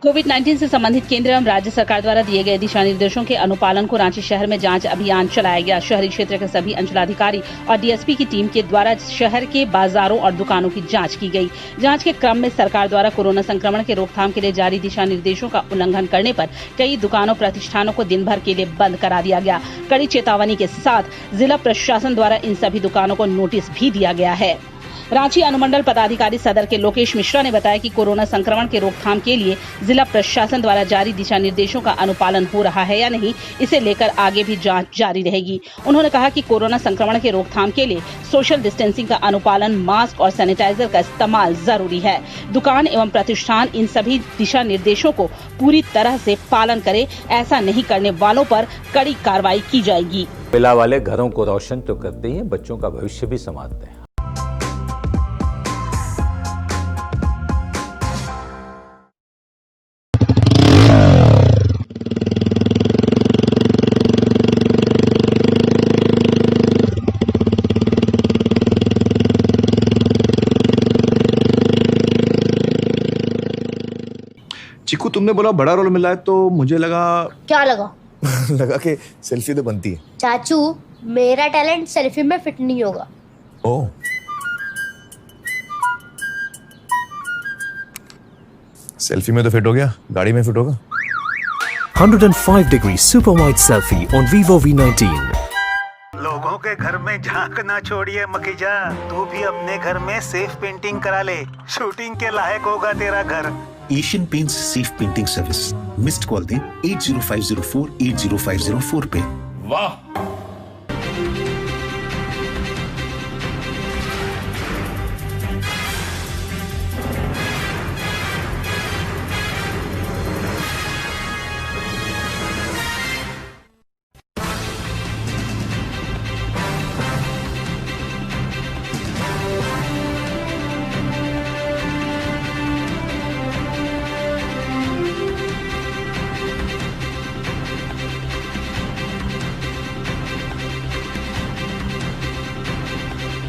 कोविड-19 से संबंधित केंद्र एवं राज्य सरकार द्वारा दिए गए दिशा निर्देशों के अनुपालन को रांची शहर में जांच अभियान चलाया गया। शहरी क्षेत्र के सभी अंचलाधिकारी और डीएसपी की टीम के द्वारा शहर के बाजारों और दुकानों की जांच की गई। जांच के क्रम में सरकार द्वारा कोरोना संक्रमण के रोकथाम के लिए जारी दिशा निर्देशों का उल्लंघन करने पर कई दुकानों प्रतिष्ठानों को दिन भर के लिए बंद करा दिया गया। कड़ी चेतावनी के साथ जिला प्रशासन द्वारा इन सभी दुकानों को नोटिस भी दिया गया है। रांची अनुमंडल पदाधिकारी सदर के लोकेश मिश्रा ने बताया कि कोरोना संक्रमण के रोकथाम के लिए जिला प्रशासन द्वारा जारी दिशा निर्देशों का अनुपालन हो रहा है या नहीं, इसे लेकर आगे भी जांच जारी रहेगी। उन्होंने कहा कि कोरोना संक्रमण के रोकथाम के लिए सोशल डिस्टेंसिंग का अनुपालन, मास्क और सैनिटाइजर का इस्तेमाल जरूरी है। दुकान एवं प्रतिष्ठान इन सभी दिशा निर्देशों को पूरी तरह से पालन करे, ऐसा नहीं करने वालों पर कड़ी कार्रवाई की जाएगी। कोयला वाले घरों को रोशन तो करते हैं, बच्चों का भविष्य भी संवारते हैं। चिकू, तुमने बोला बड़ा रोल मिला है तो मुझे लगा। क्या लगा? लगा कि सेल्फी तो बनती है। चाचू, मेरा टैलेंट सेल्फी में फिट नहीं होगा। ओह, सेल्फी में तो फिट हो गया, गाड़ी में फिट होगा। 105-degree super wide selfie on Vivo V19। लोगों के घर में झांक ना छोड़िए मखीजा, तू भी अपने घर में सेफ पेंटिंग करा ले। शूटिंग के लायक होगा तेरा घर। Asian paints safe painting service. Missed call दें 80504 80504 पे। वाह,